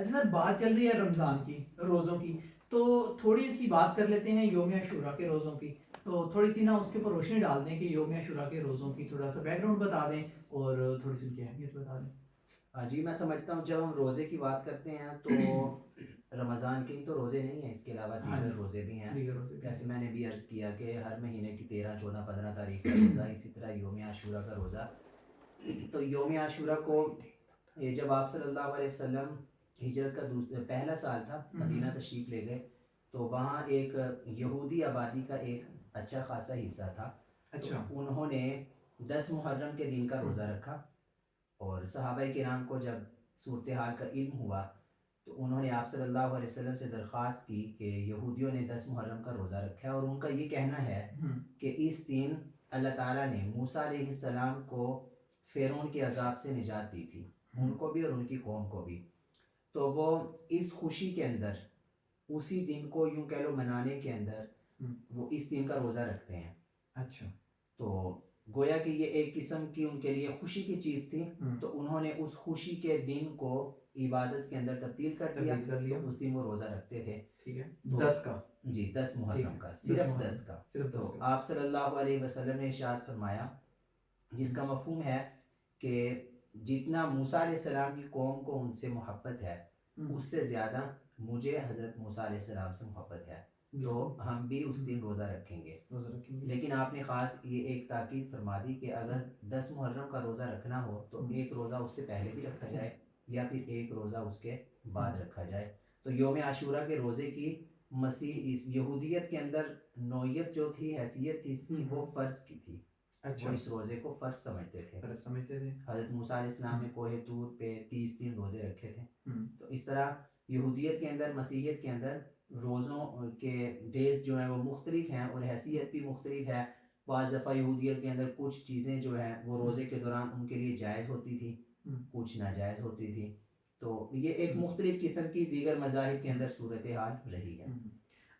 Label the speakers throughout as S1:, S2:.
S1: اچھا سر، بات چل رہی ہے رمضان کی، روزوں کی، تو تھوڑی سی بات کر لیتے ہیں یوم عاشورہ کے روزوں کی. تو تھوڑی سی نا اس کے اوپر روشنی ڈال دیں کہ یوم عاشورہ کے روزوں کی تھوڑا سا بیک گراؤنڈ بتا دیں اور تھوڑی سی ان کی اہمیت بتا دیں.
S2: جی میں سمجھتا ہوں جب ہم روزے کی بات کرتے ہیں تو رمضان کے ہی تو روزے نہیں ہیں، اس کے علاوہ
S1: ہاں
S2: دیگر
S1: جی،
S2: روزے بھی ہیں.
S1: دیگر روزے بھی
S2: جیسے
S1: ہیں.
S2: میں نے بھی عرض کیا کہ ہر مہینے کی 13، 14، 15 تاریخ کا روزہ، اسی طرح یوم عاشورہ کا روزہ. تو یوم عاشورہ کو یہ جب آپ صلی اللہ علیہ وسلم ہجرت کا پہلا سال تھا، مدینہ تشریف لے گئے، تو وہاں ایک یہودی آبادی کا ایک اچھا خاصا حصہ تھا. تو
S1: اچھا.
S2: انہوں نے 10 محرم کے دن کا روزہ رکھا، اور صحابہ کرام کو جب صورتحال کا علم ہوا تو انہوں نے آپ صلی اللہ علیہ وسلم سے درخواست کی کہ یہودیوں نے 10 محرم کا روزہ رکھا ہے، اور ان کا یہ کہنا ہے کہ اس دن اللہ تعالیٰ نے موسیٰ علیہ السلام کو فرعون کے عذاب سے نجات دی تھی، ان کو بھی اور ان کی قوم کو بھی. تو وہ اس خوشی کے اندر، اسی دن کو یوں کہہ لو منانے کے اندر، وہ اس دن کا روزہ رکھتے ہیں.
S1: اچھا.
S2: تو گویا کہ یہ ایک قسم کی ان کے لیے خوشی کی چیز تھی، تو انہوں نے اس خوشی کے دن کو عبادت کے اندر تبدیل کر دیا. تو اس دن وہ روزہ رکھتے تھے.
S1: ٹھیک ہے،
S2: تو
S1: 10 کا.
S2: جی 10 محرم کا،
S1: 10
S2: صرف
S1: محرم
S2: 10 کا.
S1: صرف 10
S2: تو
S1: کا.
S2: آپ صلی اللہ علیہ وسلم نے ارشاد فرمایا، جس کا مفہوم ہے کہ جتنا موسیٰ علیہ السلام کی قوم کو ان سے محبت ہے، اس سے زیادہ مجھے حضرت موسیٰ علیہ السلام سے محبت ہے. تو ہم بھی اس دن روزہ رکھیں گے. لیکن آپ نے خاص یہ ایک تاکید فرما دی کہ اگر 10 محرم کا روزہ رکھنا ہو تو ایک روزہ اس سے پہلے بھی رکھا جائے، یا پھر ایک روزہ اس کے بعد رکھا جائے. تو یوم عاشورہ کے روزے کی مسیح اس یہودیت کے اندر نوعیت جو تھی، حیثیت تھی اس کی، وہ فرض کی تھی. وہ اس روزے کو فرض سمجھتے تھے. حضرت موسیٰ علیہ السلام نے کوہ طور پہ 30 دن روزے رکھے تھے. تو اس طرح یہودیت کے اندر، مسیحیت کے اندر روزوں کے ڈیز جو ہیں وہ مختلف ہیں، اور حیثیت بھی مختلف ہے. بعض دفعہ یہودیت کے اندر کچھ چیزیں جو ہیں وہ روزے کے دوران ان کے لیے جائز ہوتی تھی، کچھ ناجائز ہوتی تھی. تو یہ ایک مختلف قسم کی دیگر مذاہب کے اندر صورتحال رہی ہے.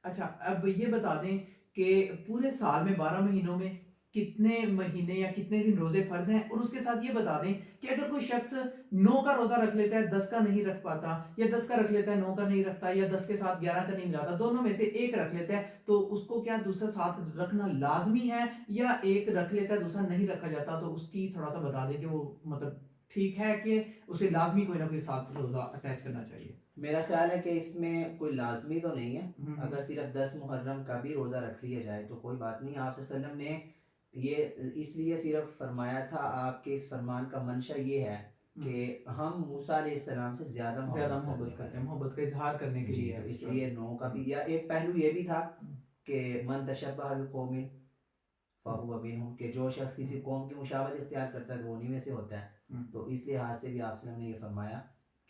S1: اچھا، اب یہ بتا دیں کہ پورے سال میں 12 مہینوں میں کتنے مہینے یا کتنے دن روزے فرض ہیں، اور اس کے ساتھ یہ بتا دیں کہ اگر کوئی شخص 9 کا روزہ رکھ لیتا ہے، 10 کا نہیں رکھ پاتا، یا 10 کا رکھ لیتا ہے 9 کا نہیں رکھتا، یا 10 کے ساتھ 11 کا نہیں ملاتا، دونوں میں سے ایک رکھ لیتا ہے، تو اس کو کیا دوسرا ساتھ رکھنا لازمی ہے، یا ایک رکھ لیتا ہے دوسرا نہیں رکھا جاتا؟ تو اس کی تھوڑا سا بتا دیں کہ وہ مطلب ٹھیک ہے کہ اسے لازمی کوئی نہ کوئی ساتھ روزہ اٹیچ کرنا چاہیے.
S2: میرا خیال ہے کہ اس میں کوئی لازمی تو نہیں ہے. اگر صرف 10 محرم کا بھی روزہ رکھ لیا جائے تو کوئی بات نہیں. آپ صلی اللہ علیہ وسلم نے یہ اس لیے صرف فرمایا تھا، آپ کے اس فرمان کا منشا یہ ہے کہ ہم موسیٰ علیہ السلام سے زیادہ محبت
S1: کرتے ہیں، محبت کا اظہار کرنے کے لیے.
S2: تو اس لیے 9 کا بھی. یا ایک پہلو یہ بھی تھا کہ من تشبہ بقوم فہو منہم، کہ جو شخص کسی قوم کی مشابہت اختیار کرتا ہے تو وہ انہی میں سے ہوتا ہے. تو اس لحاظ سے بھی آپ صلی اللہ علیہ وسلم نے یہ فرمایا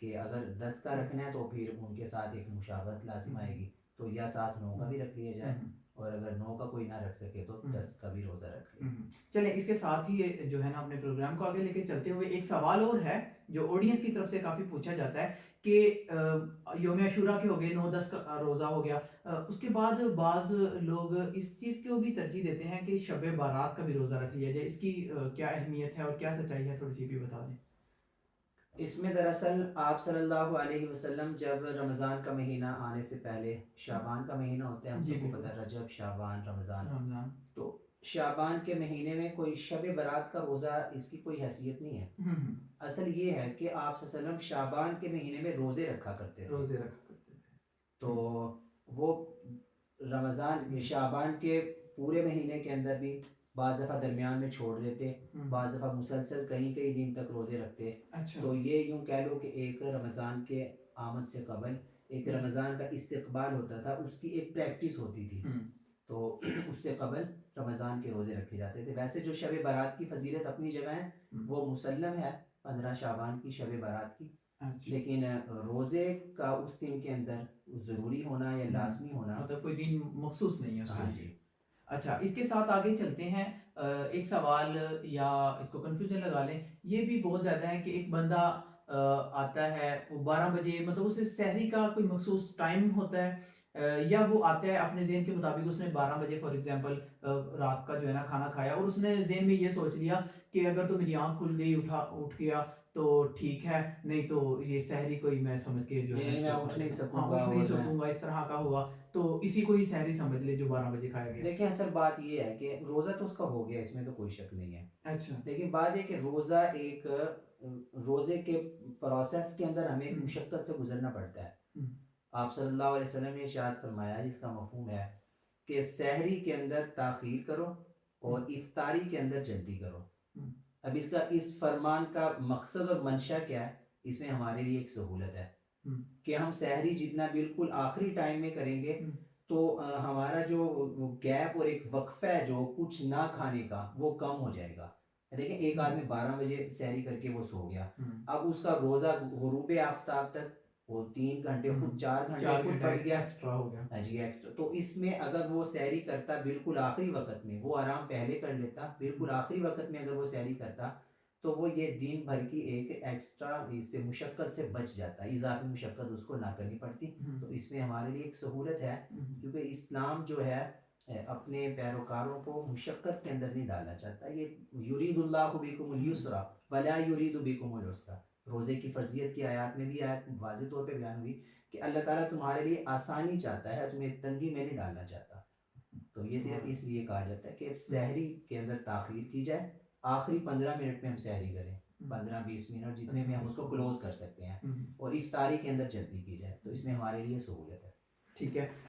S2: کہ اگر 10 کا رکھنا ہے تو پھر ان کے ساتھ ایک مشابہت لازم آئے گی، تو یا ساتھ 9 کا بھی رکھ لیا جائے، اور اگر 9 کا کوئی نہ رکھ سکے تو 10 کا بھی روزہ رکھ لیں.
S1: چلیں، اس کے ساتھ ہی جو ہے نا اپنے پروگرام کو آگے لے کے چلتے ہوئے ایک سوال اور ہے جو آڈینس کی طرف سے کافی پوچھا جاتا ہے کہ یوم عاشورہ کے ہو گئے، 9-10 کا روزہ ہو گیا، اس کے بعد بعض لوگ اس چیز کو بھی ترجیح دیتے ہیں کہ شب بارات کا بھی روزہ رکھ لیا جائے. اس کی کیا اہمیت ہے اور کیا سچائی ہے، تھوڑی سی بھی بتا دیں.
S2: اس میں دراصل آپ صلی اللہ علیہ وسلم جب رمضان کا مہینہ آنے سے پہلے، شعبان کا مہینہ ہوتا ہے، ہم سب کو پتہ ہے، رجب، شعبان، رمضان، تو شعبان کے مہینے میں کوئی شب برات کا روزہ اس کی کوئی حیثیت نہیں ہے. اصل یہ ہے کہ آپ صلی اللہ علیہ وسلم شعبان کے مہینے میں روزے رکھا کرتے تھے. تو وہ رمضان شعبان کے پورے مہینے کے اندر بھی بعض دفعہ درمیان میں چھوڑ دیتے، بعض دفعہ مسلسل کئی دن تک روزے رکھتے. تو یہ یوں کہہ لو کہ ایک رمضان کے آمد سے قبل ایک رمضان کا استقبال ہوتا تھا، اس کی ایک پریکٹس ہوتی تھی. تو اس سے قبل رمضان کے روزے رکھے جاتے تھے. ویسے جو شب برات کی فضیلت اپنی جگہ ہے وہ مسلم ہے، 15 شعبان کی شب برات کی، لیکن روزے کا اس دن کے اندر ضروری ہونا یا لازمی ہونا
S1: مطلب کوئی دن مخصوص نہیں ہے.
S2: ہاں جی.
S1: اچھا، اس کے ساتھ آگے چلتے ہیں. ایک سوال یا اس کو کنفیوژن لگا لیں، یہ بھی بہت زیادہ ہے کہ ایک بندہ آتا ہے، وہ 12 بجے، مطلب اسے سحری کا کوئی مخصوص ٹائم ہوتا ہے، یا وہ آتا ہے اپنے ذہن کے مطابق، اس نے 12 بجے فار ایگزامپل رات کا جو ہے نا کھانا کھایا، اور اس نے ذہن میں یہ سوچ لیا کہ اگر تو میری آنکھ کھل گئی اٹھ گیا تو ٹھیک ہے، نہیں تو یہ سحری کوئی میں سمجھ کے جو ہے
S2: یعنی
S1: اس
S2: میں
S1: کو
S2: اٹھ
S1: کھا
S2: نہیں
S1: لیتا ہوں،
S2: سکوں
S1: ہاں
S2: گا
S1: اٹھ نہیں
S2: اور میں
S1: سکوں گا، اس طرح کا ہوا تو اسی کو ہی سحری سمجھ لے جو 12 بجے کھایا گیا.
S2: دیکھیں اصل بات یہ ہے کہ روزہ تو اس کا ہو گیا، اس میں تو کوئی شک نہیں ہے،
S1: اچھا.
S2: لیکن بات یہ کہ روزہ ایک روزے کے پروسیس کے اندر ہمیں ایک
S1: ہم.
S2: مشقت سے گزرنا پڑتا ہے.
S1: ہم.
S2: آپ صلی اللہ علیہ وسلم نے ارشاد فرمایا جس کا مفہوم ہے کہ سحری کے اندر تاخیر کرو اور افطاری کے اندر جلدی کرو. اب اس فرمان کا مقصد اور منشا کیا ہے؟ اس میں ہمارے لیے ایک سہولت ہے کہ ہم سحری جتنا بالکل آخری ٹائم میں کریں گے تو ہمارا جو گیپ اور ایک وقفہ ہے جو کچھ نہ کھانے کا وہ کم ہو جائے گا. دیکھیں ایک آدمی 12 بجے سحری کر کے وہ سو گیا، اب اس کا روزہ غروب آفتاب تک وہ 3 گھنٹے خود 4 گھنٹے خود بڑھ گیا،
S1: ایکسٹرا ہو گیا.
S2: جی ایکسٹرا. تو اس میں اگر وہ سحری کرتا بالکل آخری وقت میں، وہ آرام پہلے کر لیتا، بالکل آخری وقت میں اگر وہ سحری کرتا تو وہ یہ دن بھر کی ایک ایکسٹرا اس سے مشقت سے بچ جاتا، اضافی مشقت اس کو نہ کرنی پڑتی. تو اس میں ہمارے لیے ایک سہولت ہے، کیونکہ اسلام جو ہے اپنے پیروکاروں کو مشقت کے اندر نہیں ڈالنا چاہتا. یہ یرید اللہ بکم اليسر ولا یرید بکم العسر، روزے کی فرضیت کی آیات میں بھی آیت واضح طور پہ بیان ہوئی کہ اللہ تعالیٰ تمہارے لیے آسانی چاہتا ہے، تمہیں تنگی میں نہیں ڈالنا چاہتا. تو یہ صرف اس لیے کہا جاتا ہے کہ سحری کے اندر تاخیر کی جائے، آخری 15 منٹ میں ہم سحری کریں، 15-20 منٹ جتنے میں ہم اس کو کلوز کر سکتے ہیں، اور افطاری کے اندر جلدی کی جائے. تو اس میں ہمارے لیے سہولت ہے.
S1: ٹھیک ہے.